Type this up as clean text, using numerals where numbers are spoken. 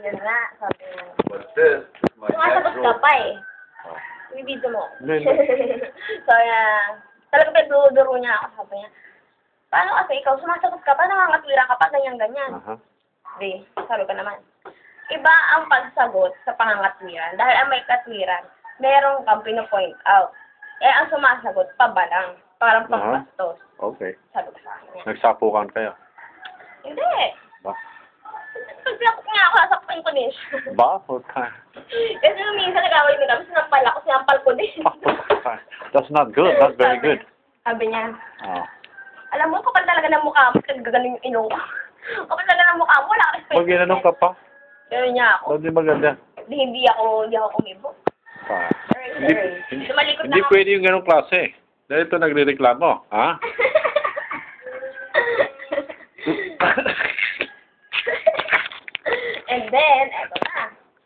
yun nga, sabi niya. But this is my Sumasagot ka pa eh. Oh. Ibibidyo mo. Hindi. So, talaga pinagduro niya ako. Sabi niya, paano kasi ikaw, sumasagot ka pa, nangangatwira ka pa, ganyan-ganyan. Di, sabi ko naman. Iba ang pagsagot sa pangangatwiran. Dahil ang may katwiran, meron kang pino-point out. Eh, ang sumasagot, pabalang. Parang pagbastos. Okay. Sabi ko sa kanya. Nagsapukan kayo? Hindi. Ba? Pag sinakot nga ako, sasaktan ko din siya. Bakit ka? Kasi nung minsan nag-away din kami, sinampal ako, sinampal ko din. That's not good. That's very good. Sabi niya, Oh. alam mo, kapal talaga ng mukha mo, gagaling yung ino ko. Kapal talaga ng mukha mo, wala ka respect. Pag ginanong ka pa, Pero niya ako, hindi maganda. hindi ako kumibo. Tumalikot Hindi lang ako. pwede yung ganong klase. Dahil ito nagre-reklamo. Ha? And then, eto